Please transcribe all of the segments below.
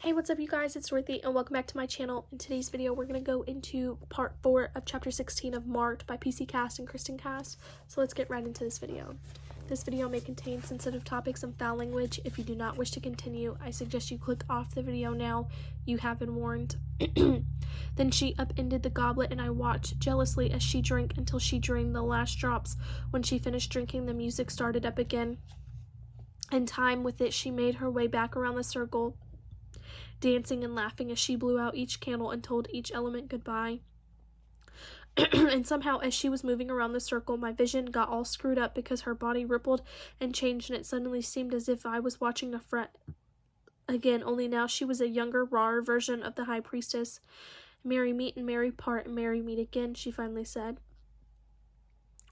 Hey, what's up you guys, it's Dorothy and welcome back to my channel. In today's video, we're going to go into part 4 of chapter 16 of Marked by PC Cast and Kristen Cast. So let's get right into this video. This video may contain sensitive topics and foul language. If you do not wish to continue, I suggest you click off the video now. You have been warned. Then she upended the goblet and I watched jealously as she drank until she drained the last drops. When she finished drinking, the music started up again. In time with it, she made her way back around the circle, dancing and laughing as she blew out each candle and told each element goodbye. And somehow, as she was moving around the circle, my vision got all screwed up because her body rippled and changed, and it suddenly seemed as if I was watching a fret again, only now she was a younger, rawer version of the High Priestess. "Merry meet and merry part and merry meet again," she finally said.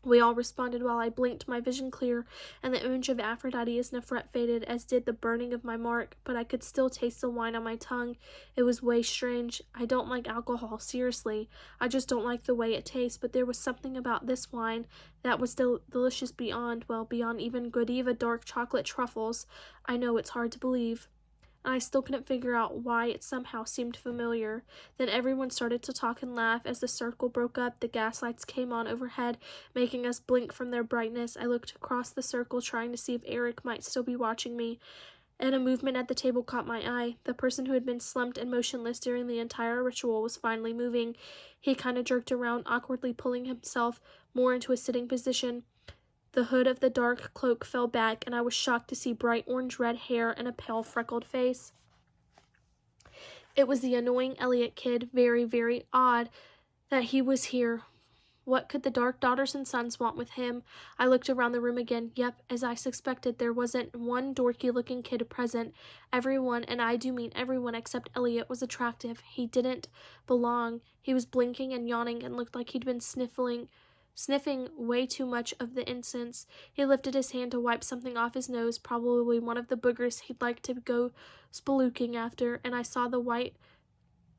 We all responded while I blinked, my vision clear, and the image of Aphrodite as Nefret faded, as did the burning of my mark, but I could still taste the wine on my tongue. It was way strange. I don't like alcohol, seriously. I just don't like the way it tastes, but there was something about this wine that was delicious beyond, well, beyond even Godiva dark chocolate truffles. I know it's hard to believe. I still couldn't figure out why it somehow seemed familiar. Then everyone started to talk and laugh. As the circle broke up, the gaslights came on overhead, making us blink from their brightness. I looked across the circle, trying to see if Eric might still be watching me, and a movement at the table caught my eye. The person who had been slumped and motionless during the entire ritual was finally moving. He kind of jerked around, awkwardly pulling himself more into a sitting position. The hood of the dark cloak fell back, and I was shocked to see bright orange-red hair and a pale, freckled face. It was the annoying Elliot kid. Very, very odd that he was here. What could the Dark Daughters and Sons want with him? I looked around the room again. Yep, as I suspected, there wasn't one dorky-looking kid present. Everyone, and I do mean everyone except Elliot, was attractive. He didn't belong. He was blinking and yawning and looked like he'd been sniffing way too much of the incense. He lifted his hand to wipe something off his nose, probably one of the boogers he'd like to go spelunking after, and I saw the white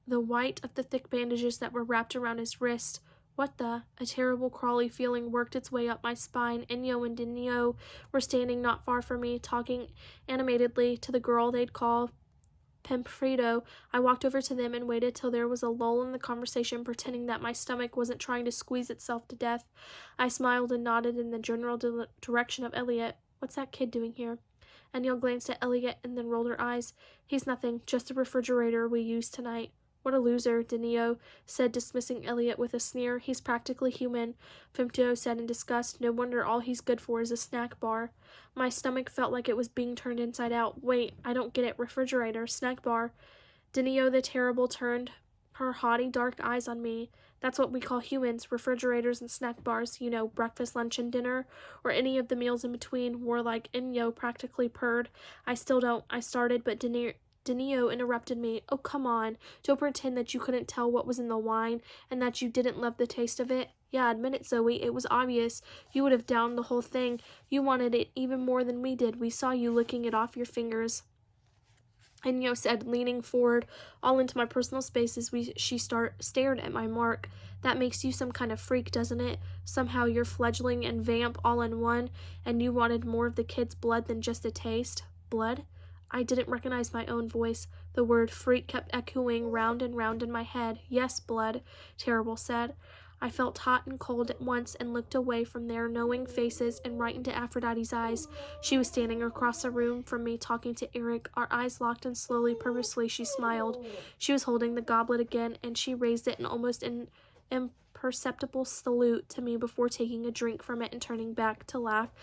of the thick bandages that were wrapped around his wrist. What the? A terrible crawly feeling worked its way up my spine. Inyo and Dinio were standing not far from me, talking animatedly to the girl they'd call Pemfredo. I walked over to them and waited till there was a lull in the conversation, pretending that my stomach wasn't trying to squeeze itself to death. I smiled and nodded in the general direction of Elliot. "What's that kid doing here?" Aniel glanced at Elliot and then rolled her eyes. "He's nothing, just a refrigerator we used tonight." "What a loser," Dinio said, dismissing Elliot with a sneer. "He's practically human," Femto said in disgust. "No wonder all he's good for is a snack bar." My stomach felt like it was being turned inside out. "Wait, I don't get it. Refrigerator, snack bar." Dinio the Terrible turned her haughty dark eyes on me. "That's what we call humans, refrigerators and snack bars. You know, breakfast, lunch, and dinner, or any of the meals in between," warlike Inyo practically purred. "I still don't," I started, but Dinio interrupted me. "Oh, come on. Don't pretend that you couldn't tell what was in the wine and that you didn't love the taste of it. Yeah, admit it, Zoe. It was obvious. You would have downed the whole thing. You wanted it even more than we did. We saw you licking it off your fingers." Inyo said, leaning forward all into my personal space as she stared at my mark. "That makes you some kind of freak, doesn't it? Somehow you're fledgling and vamp all in one, and you wanted more of the kid's blood than just a taste." Blood? I didn't recognize my own voice. The word freak kept echoing round and round in my head. "Yes, blood," Terrible said. I felt hot and cold at once and looked away from their knowing faces and right into Aphrodite's eyes. She was standing across the room from me, talking to Eric. Our eyes locked, and slowly, purposely, she smiled. She was holding the goblet again, and she raised it in almost an imperceptible salute to me before taking a drink from it and turning back to laugh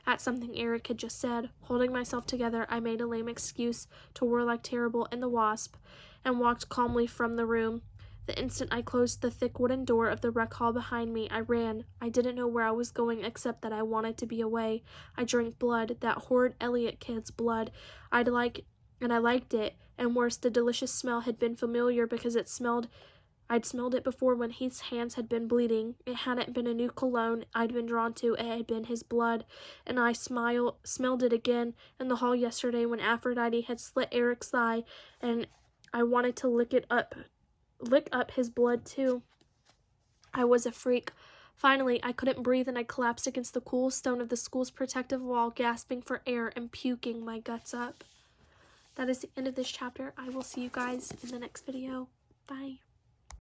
at something Eric had just said. Holding myself together, I made a lame excuse to Warlike Terrible and the Wasp, and walked calmly from the room. The instant I closed the thick wooden door of the rec hall behind me, I ran. I didn't know where I was going except that I wanted to be away. I drank blood, that horrid Elliot kid's blood. I liked it, and worse, the delicious smell had been familiar because I'd smelled it before when Heath's hands had been bleeding. It hadn't been a new cologne I'd been drawn to, it had been his blood. And I smelled it again in the hall yesterday when Aphrodite had slit Eric's thigh, and I wanted to lick up his blood too. I was a freak. Finally, I couldn't breathe and I collapsed against the cool stone of the school's protective wall, gasping for air and puking my guts up. that is the end of this chapter. I will see you guys in the next video. Bye.